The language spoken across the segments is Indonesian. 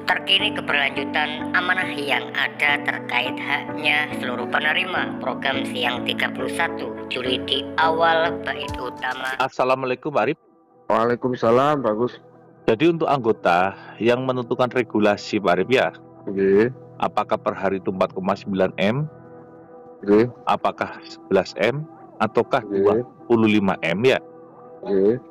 terkini keberlanjutan amanah yang ada terkait haknya seluruh penerima program siang 31 Juli di awal bait utama. Assalamualaikum Pak Arif. Waalaikumsalam, bagus. Jadi untuk anggota yang menentukan regulasi Pak Arif ya, Oke, apakah per hari itu 4,9 M, oke, apakah 11 M, ataukah oke, 25 M ya, oke,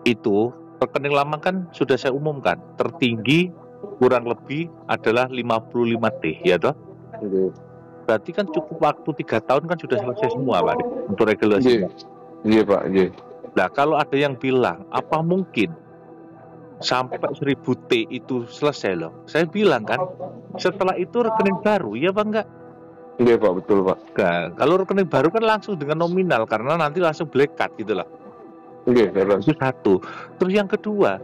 itu rekening lama kan sudah saya umumkan, tertinggi kurang lebih adalah 55T ya toh. oke. Berarti kan cukup waktu 3 tahun kan sudah selesai semua Pak Arif untuk regulasi. Iya Pak, iya. Nah kalau ada yang bilang apa mungkin sampai 1000 T itu selesai loh, saya bilang kan setelah itu rekening baru ya Pak enggak? Iya Pak, betul Pak. Nah, kalau rekening baru kan langsung dengan nominal karena nanti langsung black card gitu loh. Iya, jelas. Itu satu. Terus yang kedua,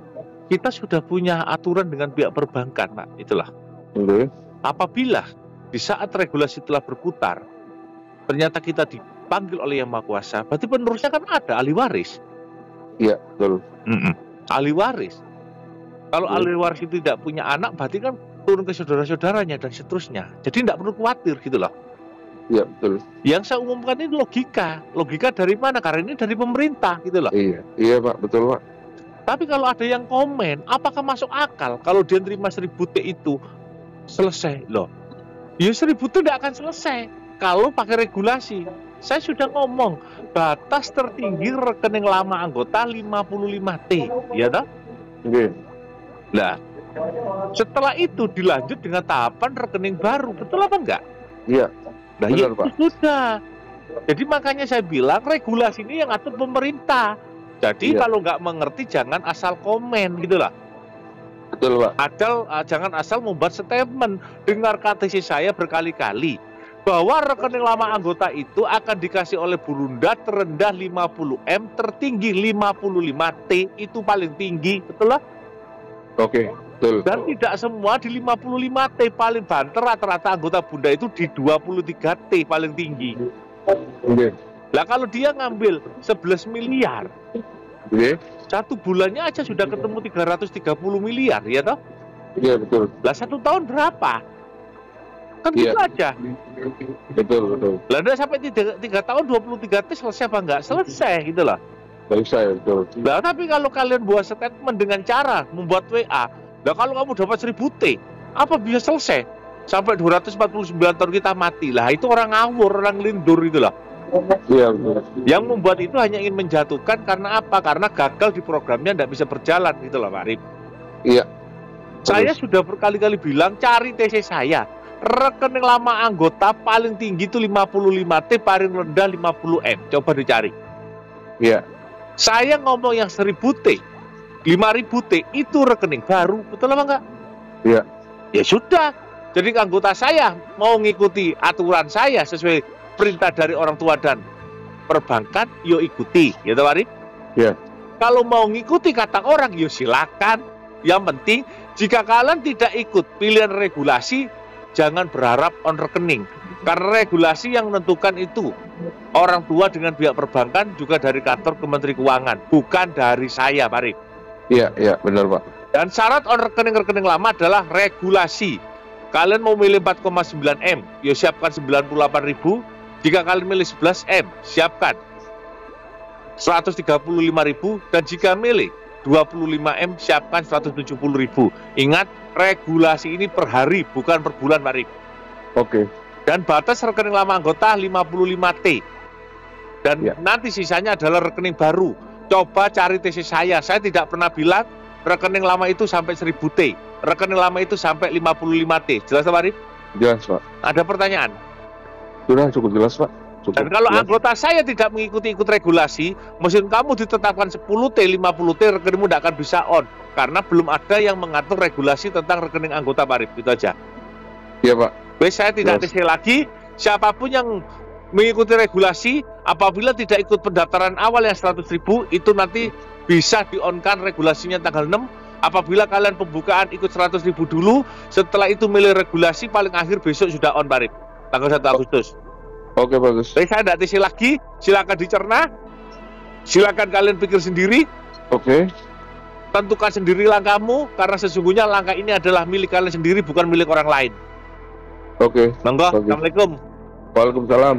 kita sudah punya aturan dengan pihak perbankan Pak, itulah. Oke, Apabila di saat regulasi telah berputar, ternyata kita dipanggil oleh Yang Maha Kuasa, berarti penerusnya kan ada ahli waris. iya, betul. Ahli waris. Kalau Betul. ahli waris itu tidak punya anak, berarti kan turun ke saudara-saudaranya dan seterusnya. Jadi tidak perlu khawatir gitu loh. Iya, betul. Yang saya umumkan ini logika. Logika dari mana? Karena ini dari pemerintah gitu loh. Iya, iya Pak, betul Pak. Tapi kalau ada yang komen, apakah masuk akal kalau dia terima 1000 T itu selesai loh? Ya 1000 T tidak akan selesai kalau pakai regulasi. Saya sudah ngomong, batas tertinggi rekening lama anggota 55 T, ya toh? Oke, Nah, setelah itu dilanjut dengan tahapan rekening baru, betul apa enggak? iya, Nah, benar, ya Pak. itu sudah. Jadi makanya saya bilang regulasi ini yang atur pemerintah. Jadi Iya. kalau nggak mengerti jangan asal komen gitu lah. betul Pak. Jangan asal membuat statement. Dengar KTC saya berkali-kali bahwa rekening lama anggota itu akan dikasih oleh Burunda terendah 50 M, tertinggi 55 T, itu paling tinggi, betul lah? Oke, betul. Dan tidak semua di 55 T, paling banter rata-rata anggota Bunda itu di 23 T paling tinggi. Oke, Lah kalau dia ngambil 11 miliar, oke, satu bulannya aja sudah ketemu 330 miliar, ya toh? iya betul. Lah 1 tahun berapa? Kan Iya. gitu aja. Betul, betul. Lah udah sampai 3 tahun 23 T selesai apa enggak? Selesai gitu loh. Baik saya, betul. Lah tapi kalau kalian buat statement dengan cara membuat WA, lah kalau kamu dapat 1000 T, apa bisa selesai? Sampai 249 tahun kita mati. Lah itu orang ngawur, orang lindur itu lah. Iya, betul. Yang membuat itu hanya ingin menjatuhkan karena apa? Karena gagal di programnya tidak bisa berjalan gitu loh Pak Arif. Iya. Saya sudah berkali-kali bilang cari TC saya. Rekening lama anggota paling tinggi itu 55 T, paling rendah 50 M. Coba dicari. Iya, Saya ngomong yang 1000 T, 5000 T itu rekening baru, betul apa enggak? Iya. Ya sudah. Jadi anggota saya mau ngikuti aturan saya sesuai perintah dari orang tua dan perbankan, yo ikuti, gitu Pak Arif? Iya. Kalau mau ngikuti kata orang, yo silakan. Yang penting jika kalian tidak ikut pilihan regulasi, jangan berharap on rekening. Karena regulasi yang menentukan itu orang tua dengan pihak perbankan juga dari kantor Kementerian Keuangan, bukan dari saya, Pak Arif. Iya, iya, benar Pak. Dan syarat on rekening-rekening lama adalah regulasi. Kalian mau milih 4,9 M, ya siapkan 98.000. Jika kalian milih 11 M, siapkan 135.000. Dan jika milih 25 M, siapkan 170.000. Ingat, regulasi ini per hari, bukan per bulan, Pak Arif. Oke, Dan batas rekening lama anggota 55 T. Dan Ya. nanti sisanya adalah rekening baru. Coba cari TC saya tidak pernah bilang rekening lama itu sampai 1000 T. Rekening lama itu sampai 55 T. Jelas Pak Arif? jelas Pak. Ada pertanyaan? Sudah cukup jelas Pak. Cukup Dan kalau jelas. anggota saya tidak mengikuti-ikut regulasi, mesin kamu ditetapkan 10 T, 50 T, rekeningmu tidak akan bisa on. Karena belum ada yang mengatur regulasi tentang rekening anggota Pak Arif. Itu aja. Iya Pak. Baik, saya tidak Jelas. TC lagi. Siapapun yang mengikuti regulasi, apabila tidak ikut pendaftaran awal yang 100.000, itu nanti bisa di-on-kan regulasinya tanggal 6. Apabila kalian pembukaan ikut 100.000 dulu, setelah itu milih regulasi, paling akhir besok sudah on Pak Arif, tanggal 1 Agustus. Oke, bagus. Baik, saya tidak TC lagi. Silakan dicerna. Silakan kalian pikir sendiri. Oke. Tentukan sendiri langkahmu, karena sesungguhnya langkah ini adalah milik kalian sendiri, bukan milik orang lain. Oke. Monggo, Bagus. Assalamualaikum. Waalaikumsalam.